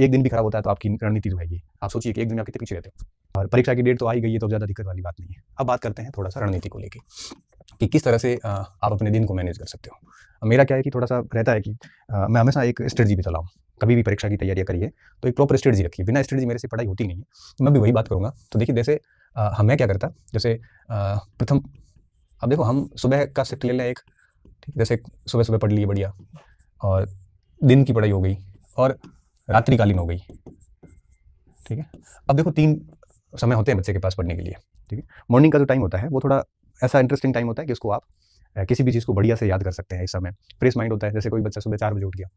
एक दिन भी खराब होता है तो आपकी रणनीति जो है ये, आप सोचिए कि एक दिन में आप कितने पीछे रहते हो। और परीक्षा की डेट तो आ ही गई है, तो ज़्यादा दिक्कत वाली बात नहीं है। अब बात करते हैं थोड़ा सा रणनीति को लेके कि किस तरह से आप अपने दिन को मैनेज कर सकते हो। मेरा क्या है कि थोड़ा सा रहता है कि मैं हमेशा एक स्ट्रेटजी पे चला हूँ। कभी भी परीक्षा की तैयारियाँ करिए तो एक प्रॉपर स्ट्रेटजी रखिए, बिना स्ट्रेटजी मेरे से पढ़ाई होती नहीं है। तो मैं भी वही बात करूँगा। तो देखिए, जैसे मैं क्या करता, जैसे प्रथम, अब देखो हम सुबह का शिफ्ट ले लें एक, ठीक, जैसे सुबह सुबह पढ़ लिए बढ़िया, और दिन की पढ़ाई हो गई और रात्रिकालीन हो गई, ठीक है। अब देखो 3 समय होते हैं बच्चे के पास पढ़ने के लिए, ठीक है। मॉर्निंग का जो टाइम होता है वो थोड़ा ऐसा इंटरेस्टिंग टाइम होता है कि उसको आप किसी भी चीज़ को बढ़िया से याद कर सकते हैं। इस समय फ्रेश माइंड होता है। जैसे कोई बच्चा सुबह 4 बजे उठ गया,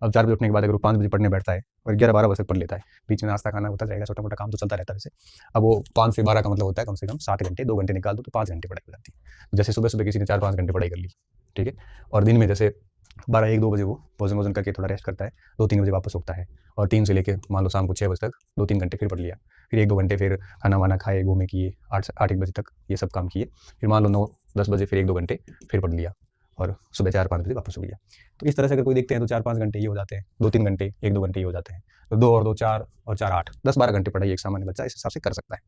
अब 4 बजे उठने के बाद अगर वो 5 बजे पढ़ने बैठता है और 11-12 बजे तक पढ़ लेता है, बीच में नाश्ता खाना होता जाएगा, छोटा मोटा काम तो चलता रहता है वैसे। अब वो 5 से 12 का मतलब होता है कम से कम 7 घंटे, 2 घंटे निकाल दो तो 5 घंटे पढ़ाई हो जाती है। जैसे सुबह सुबह किसी ने 4-5 घंटे पढ़ाई कर ली, ठीक है, और दिन में जैसे 12-1-2 बजे वो भोजन वोजन करके थोड़ा रेस्ट करता है, 2-3 बजे वापस उठता है, और 3 से लेके मान लो शाम को 6 बजे तक 2-3 घंटे फिर पढ़ लिया, फिर 1-2 घंटे फिर खाना वाना खाए, घूमे किए, 8-1 बजे तक ये सब काम किए, फिर मान लो 9-10 बजे फिर 1-2 घंटे फिर पढ़ लिया, और सुबह 4-5 बजे वापस हो गया। तो इस तरह से अगर कोई देखते हैं तो 4-5 घंटे ये हो जाते हैं, 2-3 घंटे, 1-2 घंटे ये हो जाते हैं। तो 2 और 2 4 और 4 8, 10-12 घंटे पढ़ाई एक सामान्य बच्चा इस हिसाब से कर सकता है।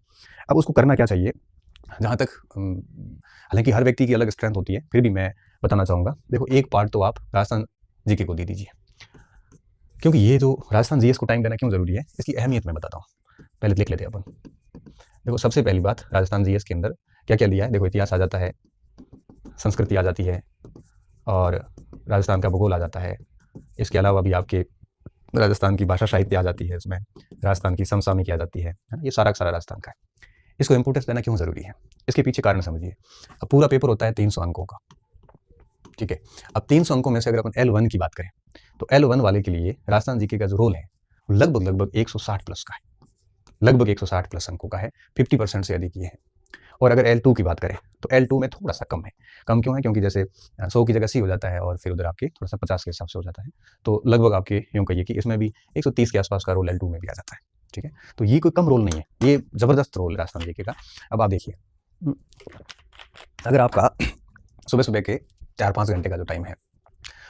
अब उसको करना क्या चाहिए, जहाँ तक हालाँकि हर व्यक्ति की अलग स्ट्रेंथ होती है, फिर भी मैं बताना चाहूँगा। देखो, एक पार्ट तो आप राजस्थान जीके को दे दीजिए, क्योंकि ये जो राजस्थान जीएस को टाइम देना क्यों ज़रूरी है, इसकी अहमियत मैं बताता हूँ। पहले लिख लेते हैं अपन। देखो, सबसे पहली बात, राजस्थान जीएस के अंदर क्या-क्या दिया है। देखो, इतिहास आ जाता है, संस्कृति आ जाती है, और राजस्थान का भूगोल आ जाता है। इसके अलावा भी आपके राजस्थान की भाषा साहित्य आ जाती है इसमें, राजस्थान की समसामयिकी आ जाती है ना? ये सारा का सारा राजस्थान का है। इसको इम्पोर्टेंस देना क्यों ज़रूरी है, इसके पीछे कारण समझिए। अब पूरा पेपर होता है 300 अंकों का, ठीक है। अब 300 अंकों में से अगर अपन L1 की बात करें, तो L1 वाले के लिए राजस्थान जीके का जो रोल है वो लगभग 160 प्लस का है, लगभग 160 प्लस अंकों का है, 50% से अधिक ये है। और अगर L2 की बात करें तो L2 में थोड़ा सा कम है। कम क्यों है, क्योंकि जैसे 100 की जगह 80 हो जाता है, और फिर उधर आपके थोड़ा सा 50 के हिसाब से हो जाता है। तो लगभग आपके यूँ कहिए कि इसमें भी 130 के आसपास का रोल L2 में भी आ जाता है, ठीक है। तो ये कोई कम रोल नहीं है, ये ज़बरदस्त रोल है राजस्थान जीके का। अब आप देखिए, अगर आपका सुबह सुबह के 4-5 घंटे का जो टाइम है,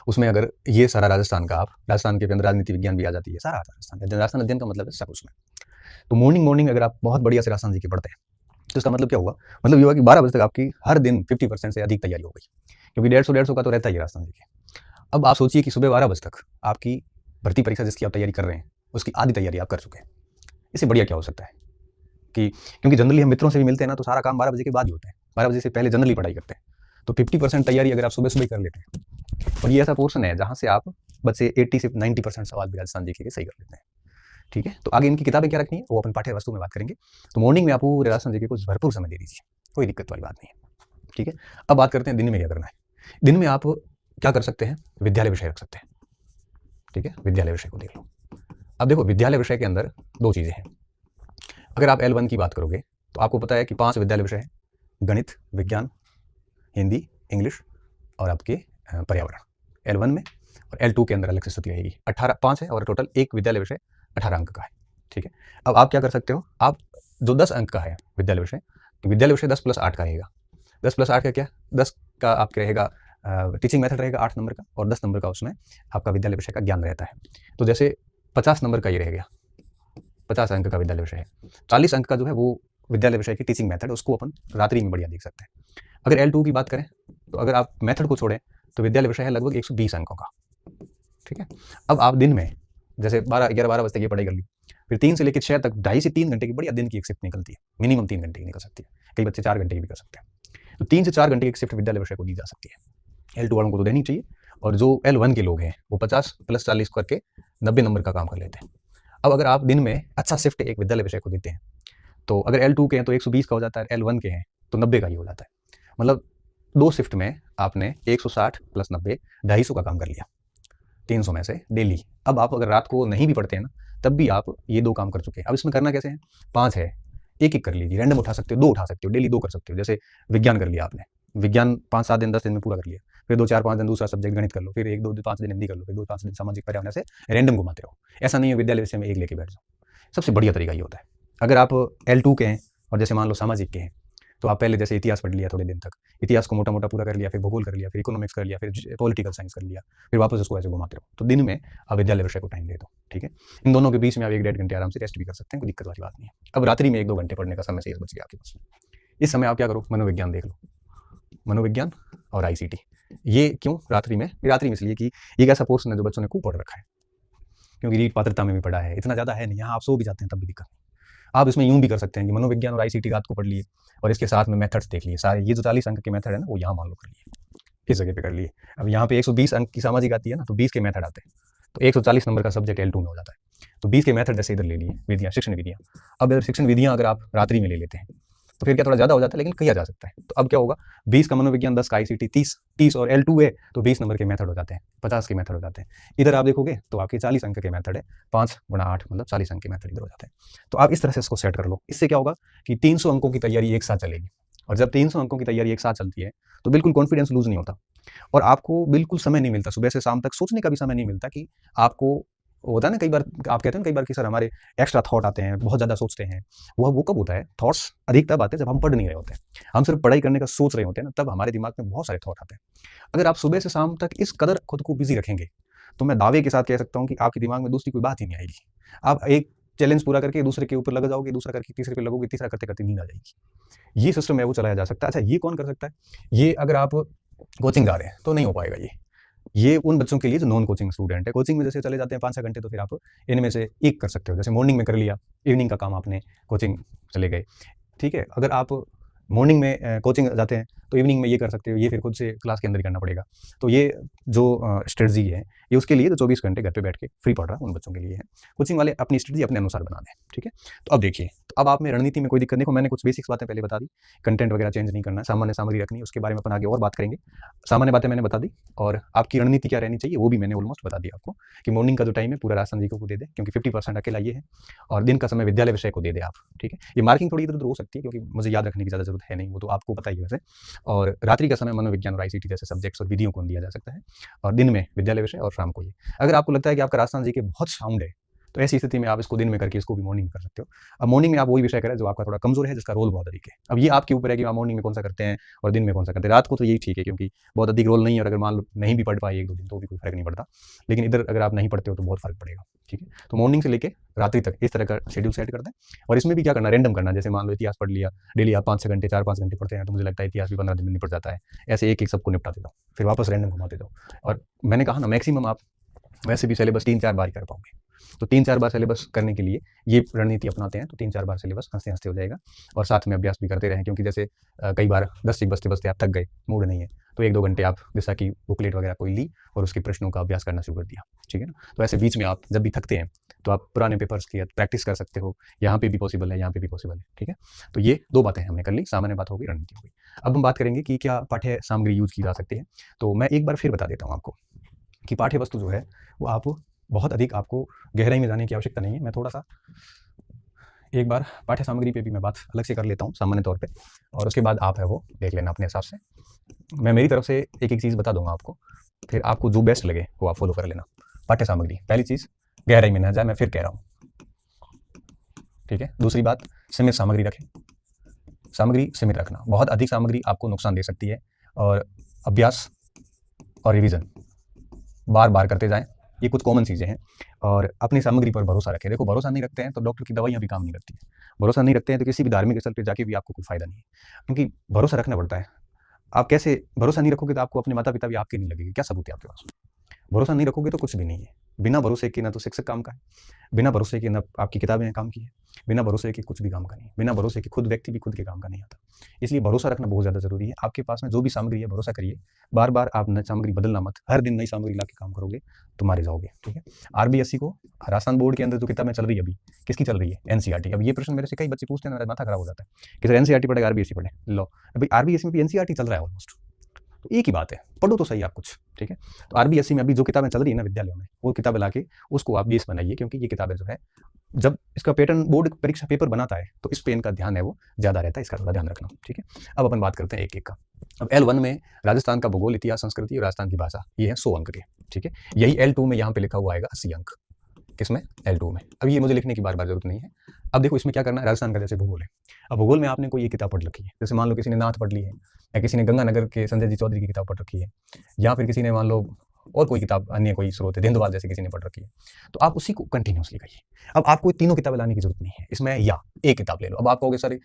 उसमें अगर ये सारा राजस्थान का, आप राजस्थान के अंदर राजनीति विज्ञान भी आ जाती है, सारा राजस्थान अध्ययन का मतलब है सब उसमें। तो मॉर्निंग अगर आप बहुत बढ़िया से राजस्थान जीके पढ़ते हैं, तो इसका मतलब क्या हुआ, मतलब ये हुआ कि 12 बजे तक आपकी हर दिन 50% से अधिक तैयारी हो गई, क्योंकि 150 का तो रहता ही है राजस्थान जीके। अब आप सोचिए कि सुबह 12 बजे तक आपकी भर्ती परीक्षा जिसकी आप तैयारी कर रहे हैं, उसकी आधी तैयारी आप कर चुके हैं। इससे बढ़िया क्या हो सकता है कि, क्योंकि जनरली हम मित्रों से भी मिलते हैं ना, तो सारा काम 12 बजे के बाद ही होता है, 12 बजे से पहले जनरली पढ़ाई करते हैं। तो 50% तैयारी अगर आप सुबह सुबह कर लेते हैं, और ये ऐसा पोर्शन है जहाँ से आप बच्चे 80 से 90% सवाल भी राजस्थान जीके के सही कर लेते हैं, ठीक है। तो आगे इनकी किताबें क्या रखनी है वो अपन पाठ्य वस्तु में बात करेंगे। तो मॉर्निंग में आप पूरे राजस्थान जीके को भरपूर समय दे दीजिए, कोई दिक्कत वाली बात नहीं है, ठीक है। अब बात करते हैं दिन में क्या करना है। दिन में आप क्या कर सकते हैं, विद्यालय विषय रख सकते हैं, ठीक है। विद्यालय विषय को देख लो। अब देखो, विद्यालय विषय के अंदर 2 चीज़ें हैं। अगर आप L1 की बात करोगे तो आपको पता है कि 5 विद्यालय विषय हैं, गणित, विज्ञान, हिंदी, इंग्लिश और आपके पर्यावरण L1 में, और L2 के अंदर अलग से स्थिति रहेगी। 5 है, और टोटल एक विद्यालय विषय 18 अंक का है, ठीक है। अब आप क्या कर सकते हो, आप जो 10 अंक का है विद्यालय विषय, तो विद्यालय विषय 10 + 8 का रहेगा। 10 + 8 का क्या, 10 का आपके रहेगा टीचिंग मेथड रहेगा 8 नंबर का, और 10 नंबर का उसमें आपका विद्यालय विषय का ज्ञान रहता है। तो जैसे 50 नंबर का ये रह गया, 50 अंक का विद्यालय विषय है। 40 अंक का जो है वो विद्यालय विषय की टीचिंग मेथड, उसको अपन रात्रि में बढ़िया देख सकते हैं। अगर L2 की बात करें तो अगर आप मेथड को छोड़ें तो विद्यालय विषय है लगभग 120 अंकों का, ठीक है। अब आप दिन में जैसे 11-12 बजे तक ये पढ़ाई कर ली, फिर 3 से लेकर 6 तक 2.5 से 3 घंटे की बढ़िया दिन की एक शिफ्ट निकलती है, मिनिमम 3 घंटे की निकल सकती है, कई बच्चे 4 घंटे की भी कर सकते हैं। तो 3 से 4 घंटे की एक शिफ्ट विद्यालय विषय को दी जा सकती है। L2 वालों को तो देनी चाहिए, और जो L1 के लोग हैं वो 50 + 40 करके 90 नंबर का काम कर लेते हैं। अब अगर आप दिन में अच्छा शिफ्ट एक विद्यालय विषय को देते हैं, तो अगर L2 के हैं तो 120 का हो जाता है, L1 के हैं तो 90 का ही हो जाता है। मतलब 2 शिफ्ट में आपने 160 + 90 250 का काम कर लिया 300 में से डेली। अब आप अगर रात को नहीं भी पढ़ते हैं ना, तब भी आप ये 2 काम कर चुके हैं। अब इसमें करना कैसे है, 5 है, एक-एक कर लीजिए, रैंडम उठा सकते हो, 2 उठा सकते हो, डेली 2 कर सकते हो। जैसे विज्ञान कर लिया आपने, विज्ञान 5-7 दिन 10 दिन में पूरा कर लिया, फिर 2-4-5 दिन दूसरा सब्जेक्ट गणित कर लो, फिर 1-2-5 दिन हिंदी कर लो, फिर 2-5 दिन सामाजिक पर्यावरण, से रैंडम घुमाते रहो। ऐसा नहीं है विद्यालय विषय में एक लेके बैठ जाओ। सबसे बढ़िया तरीका ये होता है। अगर आप L2 के हैं और जैसे मान लो सामाजिक के हैं, तो आप पहले जैसे इतिहास पढ़ लिया थोड़े दिन तक, इतिहास को मोटा मोटा पूरा कर लिया, फिर भूगोल कर लिया, फिर इकोनॉमिक्स कर लिया, फिर पॉलिटिकल साइंस कर लिया, फिर वापस उसको ऐसे घुमाते रहो। तो दिन में आप विद्यालय विषय को टाइम दे दो, ठीक है। इन दोनों के बीच में आप 1-1.5 घंटे आराम से रेस्ट भी कर सकते हैं, कोई दिक्कत वाली बात नहीं है। अब रात्रि में 1-2 घंटे पढ़ने का समय शेष बच गया आपके पास। इस समय आप क्या करो, मनोविज्ञान देख लो, मनोविज्ञान और आईसीटी। ये क्यों रात्रि में? रात्रि में इसलिए कि एक ऐसा पोर्शन है जो बच्चों ने खूब पढ़ रखा है, क्योंकि रीट पात्रता में भी पढ़ा है, इतना ज़्यादा है नहीं, यहाँ आप सो भी जाते हैं तब भी दिक्कत नहीं। आप इसमें यूँ भी कर सकते हैं कि मनोविज्ञान और आईसीटी रात को पढ़ लिए और इसके साथ में मेथड्स देख लिए सारे। ये जो 40 अंक के मेथड है ना, वो यहाँ मान लो कर लिए, इस जगह पे कर लिए। अब यहाँ पे 120 अंक की सामाजिक आती है ना, तो 20 के मेथड आते हैं, तो 140 नंबर का सब्जेक्ट L2 में हो जाता है। तो 20 के मेथड जैसे इधर ले लिए, विधियाँ, शिक्षण विधियाँ। अब अगर शिक्षण विधियाँ अगर आप रात्रि में ले लेते हैं तो फिर क्या थोड़ा ज़्यादा हो जाता है, लेकिन किया जा सकता है। तो अब क्या होगा, 20 का मनोविज्ञान, 10 का आईसीटी, 30 और L2 है तो 20 नंबर के मेथड हो जाते हैं, 50 के मेथड हो जाते हैं। इधर आप देखोगे तो आपके 40 अंक के मेथड है, 5 × 8 मतलब 40 अंक के मेथड इधर हो जाते हैं। तो आप इस तरह से इसको सेट कर लो। इससे क्या होगा कि 300 अंकों की तैयारी एक साथ चलेगी, और जब 300 अंकों की तैयारी एक साथ चलती है तो बिल्कुल कॉन्फिडेंस लूज नहीं होता, और आपको बिल्कुल समय नहीं मिलता, सुबह से शाम तक सोचने का भी समय नहीं मिलता कि आपको होता है ना, कई बार आप कहते हैं ना कई बार कि सर हमारे एक्स्ट्रा थॉट आते हैं, बहुत ज़्यादा सोचते हैं। वो कब होता है? थॉट्स अधिक तब आते हैं जब हम पढ़ नहीं रहे होते हैं, हम सिर्फ पढ़ाई करने का सोच रहे होते हैं ना, तब हमारे दिमाग में बहुत सारे थॉट आते हैं। अगर आप सुबह से शाम तक इस कदर खुद को बिजी रखेंगे तो मैं दावे के साथ कह सकता हूँ कि आपके दिमाग में दूसरी कोई बात ही नहीं आएगी। आप एक चैलेंज पूरा करके दूसरे के ऊपर लग जाओगे, दूसरा करके तीसरे पे लगोगे, तीसरा करते करते नींद आ जाएगी। ये सिस्टम है वो चलाया जा सकता है। अच्छा, ये कौन कर सकता है? ये अगर आप कोचिंग जा रहे हैं तो नहीं हो पाएगा। ये उन बच्चों के लिए जो नॉन कोचिंग स्टूडेंट है। कोचिंग में जैसे चले जाते हैं 5-6 घंटे, तो फिर आप इनमें से एक कर सकते हो। जैसे मॉर्निंग में कर लिया, इवनिंग का काम आपने कोचिंग चले गए, ठीक है। अगर आप मॉर्निंग में कोचिंग जाते हैं तो इवनिंग में ये कर सकते हो, ये फिर खुद से क्लास के अंदर ही करना पड़ेगा। तो ये जो स्ट्रेटजी है ये उसके लिए, तो 24 घंटे घर पे बैठ के फ्री पढ़ रहा उन बच्चों के लिए है। कोचिंग वाले अपनी स्ट्रेटजी अपने अनुसार बना दें, ठीक है। तो अब देखिए, तो अब आप में रणनीति में कोई दिक्कत नहीं। मैंने कुछ बेसिक्स बातें पहले बता दी, कंटेंट वगैरह चेंज नहीं करना है, सामान्य सामग्री रखनी है, उसके बारे में अपन आगे और बात करेंगे। सामान्य बातें मैंने बता दी, और आपकी रणनीति क्या रहनी चाहिए वो भी मैंने ऑलमोस्ट बता दिया आपको, कि मॉर्निंग का जो टाइम है पूरा राजस्थान जी को दे दे, क्योंकि 50% अकेला ये है, और दिन का समय विद्यालय विषय को दे दे आप, ठीक है। ये मार्किंग थोड़ी इधर उधर हो सकती है, क्योंकि मुझे याद रखने की ज़्यादा जरूरत है नहीं, वो तो आपको पता ही है वैसे। और रात्रि का समय मनोविज्ञान और आईसीटी जैसे सब्जेक्ट्स और विधियों को दिया जा सकता है, और दिन में विद्यालय विषय, और शाम को ये। अगर आपको लगता है कि आपका राजस्थान जी के बहुत साउंड है तो ऐसी स्थिति में आप इसको दिन में करके इसको भी मॉर्निंग में कर सकते हो। अब मॉर्निंग में आप वही विषय करें जो आपका थोड़ा कमजोर है, जिसका रोल बहुत अधिक है। अब ये आपके ऊपर है कि आप मॉर्निंग में कौन सा करते हैं और दिन में कौन सा करते हैं। रात को तो यही ठीक है, क्योंकि बहुत अधिक रोल नहीं है, और अगर मान लो नहीं भी पढ़ पाए 1-2 दिन तो भी कोई फर्क नहीं पड़ता। लेकिन इधर अगर आप नहीं पढ़ते हो तो बहुत फर्क पड़ेगा, ठीक है। तो मॉर्निंग से लेकर रात्रि तक इस तरह का शेड्यूल सेट कर दें। और इसमें भी क्या करना, रैंडम करना। जैसे मान लो इतिहास पढ़ लिया, डेली आप 5-6 घंटे, 4-5 घंटे पढ़ते हैं, तो मुझे लगता है इतिहास भी 15 दिन में निपट जाता है। ऐसे एक एक सबको निपटा देता हूँ, फिर वापस रैंडम घुमाते जाओ। और मैंने कहा ना, मैक्सिमम आप वैसे भी सिलेबस 3-4 बार ही कर पाओगे, तो 3-4 बार सिलेबस करने के लिए ये रणनीति अपनाते हैं, तो 3-4 बार सिलेबस हंसते हंसते हो जाएगा। और साथ में अभ्यास भी करते रहें, क्योंकि जैसे कई बार 10 से बजते बजते आप थक गए, मूड नहीं है, तो 1-2 घंटे आप जैसा कि बुकलेट वगैरह कोई ली और उसके प्रश्नों का अभ्यास करना शुरू कर दिया, ठीक है ना। तो ऐसे बीच में आप जब भी थकते हैं तो आप पुराने पेपर्स की प्रैक्टिस कर सकते हो। यहाँ पे भी पॉसिबल है, यहाँ पे भी पॉसिबल है, ठीक है। तो ये 2 बातें हमने कर ली, सामान्य बात होगी, रणनीति होगी। अब हम बात करेंगे कि क्या पाठ्य सामग्री यूज की जा सकती है। तो मैं एक बार फिर बता देता हूँ आपको कि पाठ्य वस्तु जो है वो आप बहुत अधिक, आपको गहराई में जाने की आवश्यकता नहीं है। मैं थोड़ा सा एक बार पाठ्य सामग्री पे भी मैं बात अलग से कर लेता हूँ सामान्य तौर पे, और उसके बाद आप है वो देख लेना अपने हिसाब से। मैं मेरी तरफ से एक एक चीज़ बता दूंगा आपको, फिर आपको जो बेस्ट लगे वो आप फॉलो कर लेना। पाठ्य सामग्री, पहली चीज़ गहराई में ना जाए, मैं फिर कह रहा हूँ, ठीक है। दूसरी बात, सीमित सामग्री रखें, सामग्री सीमित रखना। बहुत अधिक सामग्री आपको नुकसान दे सकती है, और अभ्यास और रिविज़न बार बार करते जाएं, ये कुछ कॉमन चीज़ें हैं। और अपनी सामग्री पर भरोसा रखें। देखो, भरोसा नहीं रखते हैं तो डॉक्टर की दवाइयाँ भी काम नहीं करती है, भरोसा नहीं रखते हैं तो किसी भी धार्मिक स्थल पे जाके भी आपको कोई फायदा नहीं है, क्योंकि भरोसा रखना पड़ता है। आप कैसे भरोसा नहीं रखोगे तो आपको अपने माता पिता भी आपके नहीं लगेंगे, क्या सबूत है आपके पास? भरोसा नहीं रखोगे तो कुछ भी नहीं है। बिना भरोसे के ना तो शिक्षक काम का है, बिना भरोसे के ना आपकी किताबें काम की है, बिना भरोसे के कुछ भी काम का नहीं, बिना भरोसे के खुद व्यक्ति भी खुद के काम का नहीं आता। इसलिए भरोसा रखना बहुत ज़्यादा जरूरी है। आपके पास में जो भी सामग्री है, भरोसा करिए, बार बार आप नई सामग्री बदलना मत। हर दिन नई सामग्री ला के काम करोगे तो मारे जाओगे, ठीक है। RBSC को, राजस्थान बोर्ड के अंदर जो किताबें चल रही है अभी, किसकी चल रही है? NCERT। अब ये प्रश्न मेरे से कई बच्चे पूछते हैं, मेरा माथा खराब हो जाता है कि सर NCERT पढ़ेगा, RBSC पढ़े। लो, अभी RBSC में भी NCERT चल रहा है ऑलमोस्ट, तो एक ही बात है, पढ़ो तो सही आप कुछ, ठीक है। तो RBSC में अभी जो किताबें चल रही है ना विद्यालयों में, वो किताबें लाके उसको आप बेस बनाइए, क्योंकि ये किताबें जो है, जब इसका पैटर्न बोर्ड परीक्षा पेपर बनाता है तो इस पे इनका ध्यान है वो ज़्यादा रहता है, इसका थोड़ा ध्यान रखना, ठीक है। अब अपन बात करते हैं एक एक का। अब L1 में राजस्थान का भूगोल, इतिहास, संस्कृति और राजस्थान की भाषा, ये है 100 अंक के, ठीक है। यही L2 में यहाँ पे लिखा हुआ आएगा 80 अंक, किसमें, L2 में। अब ये मुझे लिखने की बार बार जरूरत नहीं है। अब देखो इसमें क्या करना है, राजस्थान का जैसे भूगोल है, अब भूगोल में आपने कोई एक किताब पढ़ रखी है, जैसे मान लो किसी ने नाथ पढ़ ली है, या किसी ने गंगानगर के संजय जी चौधरी की किताब पढ़ रखी है, या फिर किसी ने मान लो और कोई किताब अन्य कोई स्रोत है, देंदुवाल जैसे किसी ने पढ़ रखी है, तो आप उसी को कंटिन्यूसली करिए। अब आपको तीनों किताबें लाने की जरूरत नहीं है इसमें, या एक किताब ले लो। अब आप कहोगे सर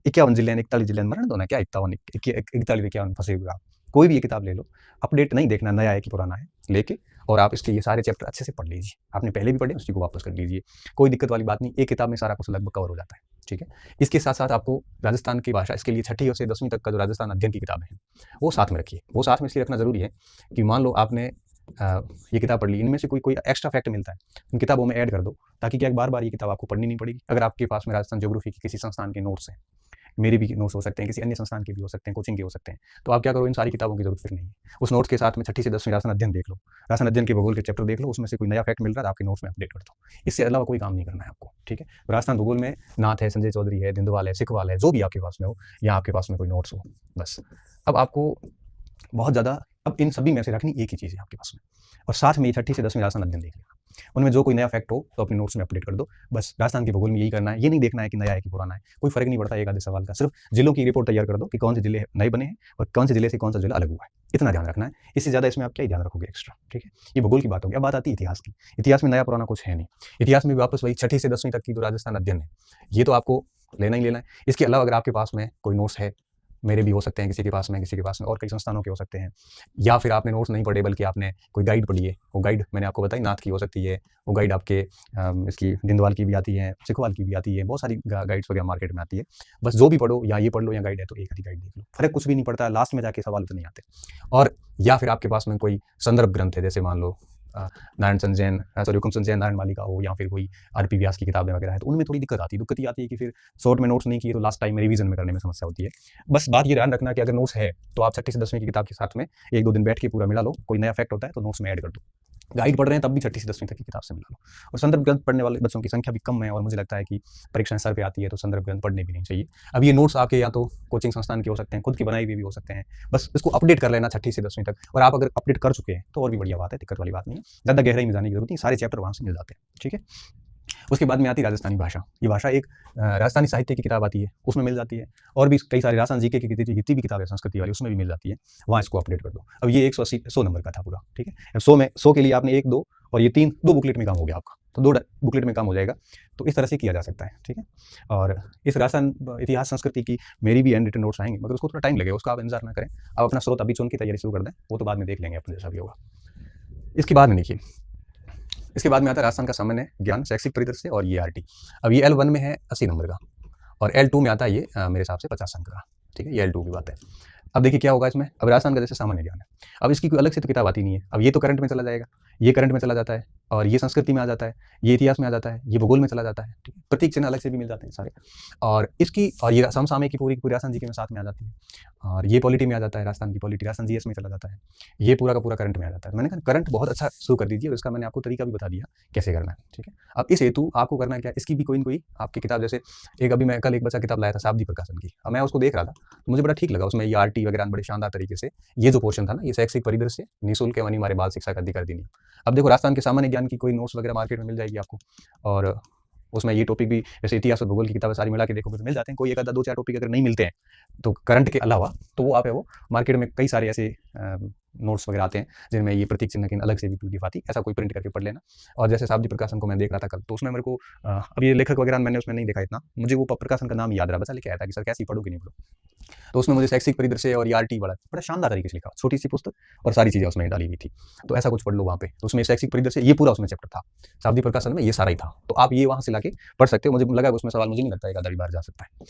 51 जिले 41 जिले मरण दो ना, क्या 51 41 51 फंसे हुए आप, कोई भी एक किताब ले लो, अपडेट नहीं देखना नया है कि पुराना है, लेके और आप इसके ये सारे चैप्टर अच्छे से पढ़ लीजिए। आपने पहले भी पढ़े, उसी को वापस कर लीजिए, कोई दिक्कत वाली बात नहीं, एक किताब में सारा कुछ लगभग कवर हो जाता है। ठीक है, इसके साथ साथ आपको राजस्थान की भाषा, इसके लिए 6ठी से 10वीं तक का जो राजस्थान अध्ययन की किताबें हैं वो साथ में रखिए। वो साथ में इसलिए रखना जरूरी है कि मान लो आपने ये किताब पढ़ ली, इनमें से कोई कोई एक्स्ट्रा फैक्ट मिलता है, उन किताबों में ऐड कर दो, ताकि क्या बार बार ये किताब आपको पढ़नी नहीं पड़ेगी। अगर आपके पास में राजस्थान ज्योग्राफी के किसी संस्थान के नोट्स हैं, मेरे भी नोट्स हो सकते हैं, किसी अन्य संस्थान के भी हो सकते हैं, कोचिंग के हो सकते हैं, तो आप क्या करो, इन सारी किताबों की जरूरत फिर नहीं है। उस नोट्स के साथ में 6ठी से 10वीं राजस्थान अध्ययन देख लो, राजस्थान अध्ययन के भूगोल के चैप्टर देख लो, उसमें से कोई नया फैक्ट मिल रहा है आपके नोट्स में अपडेट कर दो। इससे अलावा कोई काम नहीं करना है आपको। ठीक है, तो राजस्थान भूगोल में नाथ है, संजय चौधरी है, देंदुवाल है, सिखवाल है, जो भी आपके पास में हो, या आपके पास में कोई नोट्स हो, बस। अब आपको बहुत ज़्यादा, अब इन सभी में से रखनी एक ही चीज़ है आपके पास में, और साथ में 6ठी से 10वीं राजस्थान अध्ययन देख लेना। उनमें जो कोई नया फैक्ट हो तो अपने नोट्स में अपडेट कर दो, बस। राजस्थान के भूगोल में यही करना है, ये नहीं देखना है कि नया है कि पुराना है, कोई फर्क नहीं पड़ता एक आधे सवाल का। सिर्फ जिलों की रिपोर्ट तैयार कर दो कि कौन से जिले नए बने हैं और कौन से जिले से कौन सा जिला अलग हुआ है, इतना ध्यान रखना है। इससे ज़्यादा इसमें आप क्या ही ध्यान रखोगे एक्स्ट्रा। ठीक है, ये भूगोल की बात होगी। अब बात आती है इतिहास की। इतिहास में नया पुराना कुछ है नहीं, इतिहास में भी वापस वही 6ठी से 10वीं तक की जो राजस्थान अध्ययन है, ये तो आपको लेना ही लेना है। इसके अलावा अगर आपके पास में कोई नोट्स है, मेरे भी हो सकते हैं, किसी के पास में और कई संस्थानों के हो सकते हैं, या फिर आपने नोट्स नहीं पढ़े बल्कि आपने कोई गाइड पढ़ी है, वो गाइड मैंने आपको बताई नाथ की हो सकती है, वो गाइड आपके इसकी देंदुवाल की भी आती है, सिखवाल की भी आती है, बहुत सारी गाइड्स वगैरह मार्केट में आती है। बस जो भी पढ़ो, या ये पढ़ लो या गाइड है तो एक आधी गाइड देख लो, फर्क कुछ भी नहीं पड़ता, लास्ट में जाके सवाल उतने नहीं आते। और या फिर आपके पास में कोई संदर्भ ग्रंथ है, जैसे मान लो नारायण चंद जैन, हुकुम चंद जैन नारायण मालिका हो, या फिर कोई आरपी व्यास की किताबें वगैरह है, तो उनमें थोड़ी दिक्कत आती है कि फिर शॉर्ट में नोट्स नहीं किए तो लास्ट टाइम में रिवीजन में करने में समस्या होती है। बस बात ये ध्यान रखना कि अगर नोट्स है तो आप 6ठी से 10वीं की किताब के साथ में 1-2 दिन बैठ के पूरा मिला लो, कोई नया फैक्ट होता है तो नोट्स में ऐड कर दो। गाइड पढ़ रहे हैं तब भी 6ठी से 10वीं तक की किताब से मिला लो। और संदर्भ ग्रंथ पढ़ने वाले बच्चों की संख्या भी कम है, और मुझे लगता है कि परीक्षाएं सर पे आती है तो संदर्भ ग्रंथ पढ़ने भी नहीं चाहिए। अब ये नोट्स आपके या तो कोचिंग संस्थान के हो सकते हैं, खुद की बनाई हुई भी हो सकते हैं, बस इसको अपडेट कर लेना 6ठी से 10वीं तक। और आप अगर अपडेट कर चुके हैं तो और भी बढ़िया बात है, दिक्कत वाली बात नहीं है, ज़्यादा गहराई में जाने की जरूरत नहीं, सारे चैप्टर वहाँ से मिल जाते हैं। ठीक है, उसके बाद में आती है राजस्थानी भाषा। ये भाषा एक राजस्थानी साहित्य की किताब आती है, उसमें मिल जाती है, और भी कई सारी राजस्थान जीके की जितनी भी किताब है संस्कृति वाली, उसमें भी मिल जाती है, वहाँ इसको अपडेट कर दो। अब ये 180 नंबर का था पूरा। ठीक है, अब 100 के लिए आपने 1, 2 और ये 3, 2 बुकलेट में काम हो गया आपका, तो 2 बुकलेट में काम हो जाएगा। तो इस तरह से किया जा सकता है। ठीक है, और इस राजस्थान इतिहास संस्कृति की मेरी भी हैंड रिटन नोट्स आएंगे, मगर उसको थोड़ा टाइम लगेगा, उसका आप इंतजार ना करें। आप अपना स्रोत अभी चुन की तैयारी शुरू कर दें, वो तो बाद में देख लेंगे अपने जैसा भी होगा। इसके बाद में देखिए, इसके बाद में आता है राजस्थान का सामान्य ज्ञान शैक्षिक परिदृश्य, और ये आरटी। अब ये L1 में है 80 नंबर का, और L2 में आता है ये मेरे हिसाब से 50 अंक का। ठीक है, ये L2 की बात है। अब देखिए क्या होगा इसमें, अब राजस्थान का जैसे सामान्य ज्ञान है, अब इसकी कोई अलग से तो किताब आती नहीं है। अब ये तो करंट में चला जाएगा, ये करंट में चला जाता है, और ये संस्कृति में आ जाता है, ये इतिहास में आ जाता है, ये भूगोल में चला जाता है। ठीक है, प्रतीक चिन्ह अलग से भी मिल जाते हैं सारे, और इसकी और ये समसामयिक की पूरी राजस्थान जी के में साथ में आ जाती है, और ये पॉलिटी में आ जाता है, राजस्थान की पॉलिटी राजस्थान जीएस में चला जाता है, ये पूरा का पूरा करंट में आ जाता है। मैंने कहा करंट बहुत अच्छा शुरू कर दीजिए, और इसका मैंने आपको तरीका भी बता दिया कैसे करना है। ठीक है, अब इस हेतु आपको करना क्या, इसकी भी कोई न कोई आपकी किताब, जैसे एक अभी मैं कल एक बच्चा किताब लाया था शाब्दी प्रकाशन की, अब मैं उसको देख रहा था तो मुझे बड़ा ठीक लगा, उसमें ये आरटी वगैरह बड़े शानदार तरीके से ये जो पोर्शन था ना, ये शैक्षिक परिदृश्य निःशुल्क एवं हमारे बाल शिक्षा का अधिकार दी। अब देखो राजस्थान के सामान्य ज्ञान की कोई नोट्स वगैरह मार्केट में मिल जाएगी आपको, और उसमें ये टॉपिक भी जैसे इतिहास और भूगोल की किताबें सारी मिला के देखोगे तो मिल जाते हैं। कोई एक आधा 2-4 टॉपिक अगर नहीं मिलते हैं तो करंट के अलावा, तो वो आप है वो मार्केट में कई सारे ऐसे नोट्स वगैरह आते हैं जिनमें ये प्रतीक चिन्ह की अलग से भी पीडीएफ आती है, ऐसा कोई प्रिंट करके पढ़ लेना। और जैसे शाब्दी प्रकाशन को मैं देख रहा था कल, तो उसमें मेरे को अब ये लेखक वगैरह मैंने उसमें नहीं देखा इतना, मुझे वो प्रकाशन का नाम याद रहा, बचा लेके आया था कि सर कैसी पढ़ो कि नहीं पढ़ो, तो उसमें मुझे शैक्षिक परिदृश्य और आरटी बड़ा शानदार तरीके से लिखा, छोटी सी पुस्तक और सारी चीज़ें उसमें डाली हुई थी, तो ऐसा कुछ पढ़ लो वहाँ पे। तो उसमें शैक्षिक परिदृश्य ये पूरा उसमें चैप्टर था, शाब्दी प्रकाशन में ये सारा ही था, तो आप ये वहाँ से लाके पढ़ सकते हो। मुझे लगा उसमें सवाल मुझे नहीं लगता एक आधा बार जा सकता है।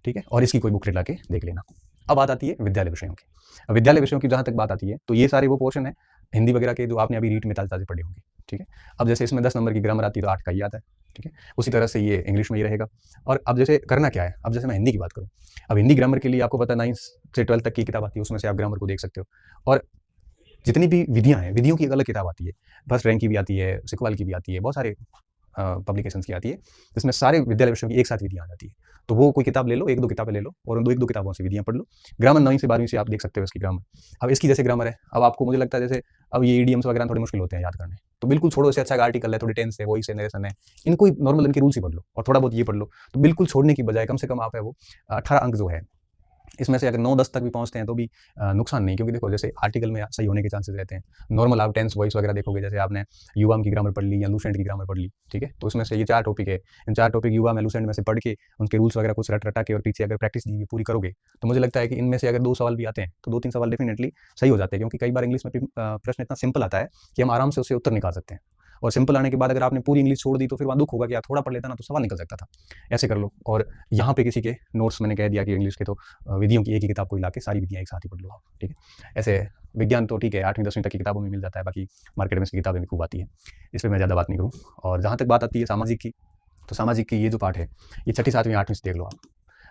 ठीक है, और इसकी कोई बुक ला के देख लेना। अब बात आती है विद्यालय विषयों की। विद्यालय विषयों की जहाँ तक बात आती है तो ये सारे वो पोर्शन है हिंदी वगैरह के जो आपने अभी रीट में ताज़े पढ़े होंगे। ठीक है, अब जैसे इसमें 10 नंबर की ग्रामर आती है तो 8 का ही आता है। ठीक है, उसी तरह से ये इंग्लिश में ही रहेगा। और अब जैसे करना क्या है, अब जैसे मैं हिंदी की बात करूँ, अब हिंदी ग्रामर के लिए आपको पता है 9 से 12 तक की किताब आती है, उसमें से आप ग्रामर को देख सकते हो। और जितनी भी विधियाँ हैं, विधियों की एक अलग किताब आती है, फर्स्ट रैंक की भी आती है, सिखवाल की भी आती है, बहुत सारे पब्लिकेशंस की आती है, जिसमें सारे विद्यालय विषयों की एक साथ विधियाँ आ जाती है। तो वो कोई किताब ले लो, 1-2 किताबें ले लो, और उन 1-2 किताबों से विधियाँ पढ़ लो। ग्रामर 9वीं से 12वीं से आप देख सकते हो इसकी ग्रामर। अब इसकी जैसे ग्रामर है, अब आपको मुझे लगता है जैसे अब ये ईडियम्स वगैरह थोड़े मुश्किल होते हैं याद करने, तो बिल्कुल छोड़ो, इससे अच्छा आर्टिकल है, थोड़ी टेंस है, वॉइस है, नरेशन है, इनको ही नॉर्मल इनके रूल्स ही पढ़ लो और थोड़ा बहुत ये पढ़ लो। तो बिल्कुल छोड़ने की बजाय कम से कम आप है वो 18 अंक जो है, इसमें से अगर 9-10 तक भी पहुँचते हैं तो भी नुकसान नहीं, क्योंकि देखो जैसे आर्टिकल में सही होने के चांसेस रहते हैं। नॉर्मल आप टेंस, वॉइस वगैरह देखोगे, जैसे आपने युवाम की ग्रामर पढ़ ली या लूसेंट की ग्रामर पढ़ ली, ठीक है? तो उसमें से ये 4 टॉपिक है, इन 4 टॉपिक युवा में, लूसेंट में से पढ़ के उनके रूल्स वगैरह कुछ रटा के और पीछे अगर प्रैक्टिस दी पूरी करोगे, तो मुझे लगता है कि इनमें से अगर 2 सवाल भी आते हैं तो 2-3 सवाल डेफिनेटली सही हो जाते हैं, क्योंकि कई बार इंग्लिश में प्रश्न इतना सिंपल आता है कि हम आराम से उससे उत्तर निकाल सकते हैं। और सिंपल आने के बाद अगर आपने पूरी इंग्लिश छोड़ दी तो फिर वहाँ दुःख होगा कि यार थोड़ा पढ़ लेता ना तो सवाल निकल सकता था। ऐसे कर लो। और यहाँ पे किसी के नोट्स मैंने कह दिया कि इंग्लिश के तो विधियों की एक ही किताब को ला के सारी विधियाँ एक साथ ही पढ़ लो आप, ठीक है? ऐसे विज्ञान तो ठीक है 8वीं-10वीं तक की किताबों में मिल जाता है, बाकी मार्केट में इसकी किताबें भी खूब आती है, इस पर मैं ज़्यादा बात नहीं करूँ। और जहाँ तक बात आती है सामाजिक की, तो सामाजिक की ये जो पाठ है ये 6ठी, 7वीं, 8वीं से देख लो आप।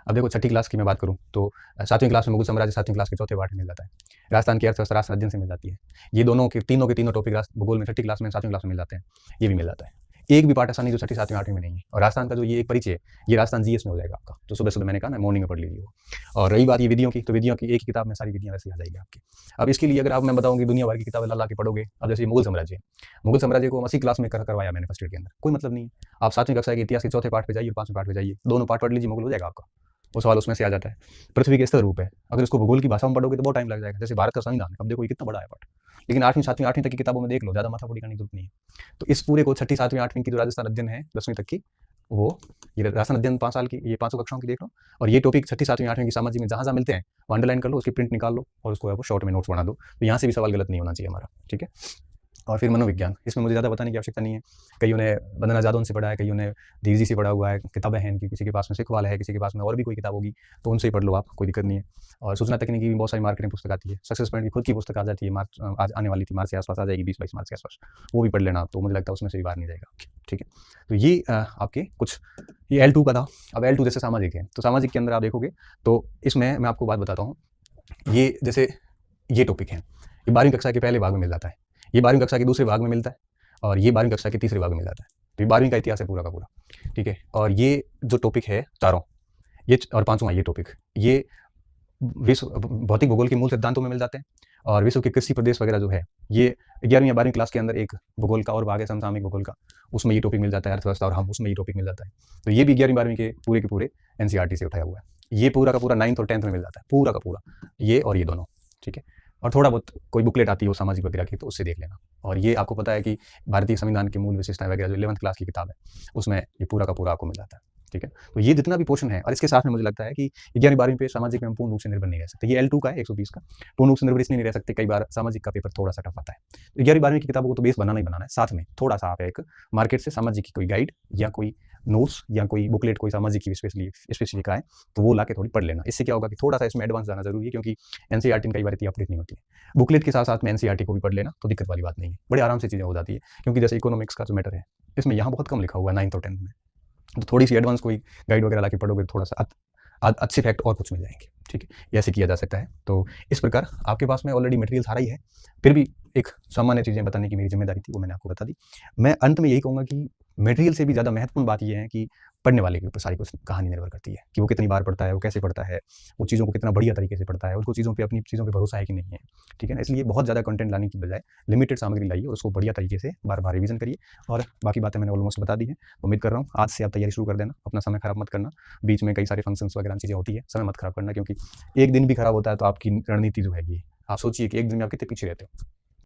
अब देखो 6ठी क्लास की मैं बात करूँ तो 7वीं क्लास में मुगल साम्राज्य 7वीं क्लास के चौथे पाठ में मिल जाता है। राजस्थान की अर्थव्यवस्था राष्ट्र अध्ययन से मिल जाती है। ये दोनों के तीनों टॉपिक भूगोल में 6ठी क्लास में 7वीं क्लास में मिल जाते हैं, ये भी मिल जाता है। एक भी पाठ ऐसा नहीं जो 6ठी, 7वीं, 8वीं में नहीं है। और राजस्थान का जो ये एक परिचय है, ये राजस्थान जीएस में हो जाएगा आपका, तो सुबह-सुबह मैंने कहा ना मॉर्निंग में पढ़ लीजिए वो। और रही बात ये विधियों की, तो विधियों की एक ही किताब में सारी विधियाँ वैसे ही आ जाएगी आपकी। अब इसके लिए अगर आप मैं बताऊँ कि दुनिया भर की किताबें ला-ला के पढ़ोगे, अब जैसे मुगल साम्राज्य है, मुगल साम्राज्य को 80 क्लास में करवाया मैंने फर्स्ट ईयर के अंदर, कोई मतलब नहीं है। आप 7वीं कक्षा के इतिहास के चौथे पाठ पे जाइए और 5वें पाठ पे जाइए, दोनों पाठ पढ़ लीजिए, मुगल हो जाएगा आपका। वो सवाल उसमें से आ जाता है। पृथ्वी के स्तर रूप है, अगर इसको भूगोल की भाषा में पढ़ोगे तो बहुत टाइम लग जाएगा। जैसे भारत का संविधान है, अब देखो ये कितना बड़ा है पाठ, लेकिन 8वीं, 7वीं, 8वीं तक की किताबों में देख लो, ज़्यादा माथापच्ची करने की जरूरत नहीं है। तो इस पूरे को 6ठी, 7वीं, 8वीं की जो राजस्थान अध्ययन है 10वीं तक की, वो ये राजस्थान अध्ययन 5 साल की, ये 500 कक्षाओं की देख लो। और ये टॉपिक 6ठी, 7वीं, 8वीं की सामाजिक में जहाँ मिलते हैं वो अंडरलाइन कर लो, उसकी प्रिंट निकाल लो और उसको आपको शॉर्ट में नोट्स बना दो। तो यहाँ से भी सवाल गलत नहीं होना चाहिए हमारा, ठीक है? और फिर मनोविज्ञान, इसमें मुझे ज़्यादा बताने की आवश्यकता नहीं है। कईयों ने वंदना जादौन से पढ़ा है, कईयों ने धीर जी से पढ़ा हुआ है, किताबें हैं इनकी, किसी के पास में सिखवाल है, किसी के पास में और भी कोई किताब होगी, तो उनसे ही पढ़ लो आप, कोई दिक्कत नहीं है। और सूचना तकनीकी की भी बहुत सारी मार्केट में पुस्तक आती है। सक्सेस पॉइंट की खुद की पुस्तक आ जाती है, मार्च आज आने वाली थी, मार्च के आसपास आ जाएगी, 20-22 मार्च के आसपास, वो भी पढ़ लेना, तो मुझे लगता है उसमें से भी बाहर नहीं जाएगा, ठीक है? तो ये आपके कुछ, ये L2 का था। अब L2 जैसे सामाजिक है, तो सामाजिक के अंदर आप देखोगे तो इसमें मैं आपको बात बताता हूँ, ये जैसे ये टॉपिक है, ये 12वीं कक्षा के पहले भाग में मिल जाता है, ये 12वीं कक्षा के दूसरे भाग में मिलता है और ये 12वीं कक्षा के तीसरे भाग में मिल जाता है। तो ये 12वीं का इतिहास है पूरा का पूरा, ठीक है? और ये जो टॉपिक है चारों, ये और 5वां ये टॉपिक, ये विश्व भौतिक भूगोल के मूल सिद्धांतों में मिल जाते हैं। और विश्व के कृषि प्रदेश वगैरह जो है, ये 11वीं या 12वीं क्लास के अंदर एक भूगोल का और भाग है समसामयिक भूगोल का, उसमें ये टॉपिक मिल जाता है, अर्थव्यवस्था और हम, उसमें ये टॉपिक मिल जाता है। तो ये भी 11वीं 12वीं के पूरे एनसीईआरटी से उठाया हुआ है। ये पूरा का पूरा 9th और 10th में मिल जाता है, पूरा का पूरा, ये और ये दोनों, ठीक है? और थोड़ा बहुत कोई बुकलेट आती है वो सामाजिक वगैरह की, तो उससे देख लेना। और ये आपको पता है कि भारतीय संविधान की मूल विशेषताएं वगैरह जो 11th क्लास की किताब है, उसमें ये पूरा का पूरा आपको मिल जाता है, ठीक है? तो ये जितना भी पोर्शन है, और इसके साथ में मुझे लगता है कि 11वीं 12वीं पे सामाजिक में हम पूर्ण रूप से निर्भर नहीं रह सकते। ये L2 का है 120 का, पूर्ण रूप से निर्भर इसलिए नहीं रह सकते, कई बार सामाजिक का पेपर थोड़ा सा टफ आता है। तो 11वीं 12वीं की किताबों को तो बेस बनाना ही बनाना है, साथ में थोड़ा सा आप एक मार्केट से सामाजिक की कोई गाइड या कोई नोट्स या कोई बुकलेट कोई सामाजिक की स्पेसिफिक आए तो वो ला के थोड़ी पढ़ लेना। इससे क्या होगा कि थोड़ा सा इसमें एडवांस जाना जरूरी है, क्योंकि एनसीईआरटी में कई बार इतनी अपडेट नहीं होती है। बुकलेट के साथ साथ में एनसीईआरटी को भी पढ़ लेना, तो दिक्कत वाली बात नहीं है, बड़े आराम से चीज़ें हो जाती है। क्योंकि जैसे इकोनॉमिक्स का जो मैटर है, इसमें यहाँ बहुत कम लिखा हुआ है 9th और 10th में, तो थोड़ी सी एडवांस कोई गाइड वगैरह लाके पढ़ोगे तो थोड़ा सा अच्छे फैक्ट और कुछ मिल जाएंगे, ठीक है? ये ऐसे किया जा सकता है। तो इस प्रकार आपके पास में ऑलरेडी मटेरियल सारा ही है, फिर भी एक सामान्य चीज़ें बताने की मेरी जिम्मेदारी थी, वो मैंने आपको बता दी। मैं अंत में यही कहूँगा कि मटेरियल से भी ज़्यादा महत्वपूर्ण बात ये है कि पढ़ने वाले के ऊपर सारी कुछ कहानी निर्भर करती है कि वो कितनी बार पढ़ता है, वो कैसे पढ़ता है, वो चीज़ों को कितना बढ़िया तरीके से पढ़ता है, उसको चीज़ों पे अपनी चीज़ों पे भरोसा है कि नहीं है, ठीक है ना? इसलिए बहुत ज़्यादा कंटेंट लाने की बजाय लिमिटेड सामग्री लाइए और उसको बढ़िया तरीके से बार-बार रिवीजन करिए। और बाकी बातें मैंने ऑलमोस्ट बता दी हैं। उम्मीद कर रहा हूँ आज से आप तैयारी शुरू कर देना, अपना समय खराब मत करना, बीच में कई सारे फंक्शंस वगैरह चीज़ें होती है, समय मत खराब करना, क्योंकि एक दिन भी खराब होता है तो आपकी रणनीति जो है ये, आप सोचिए कि एक दिन में आप कितने पीछे रहते हो।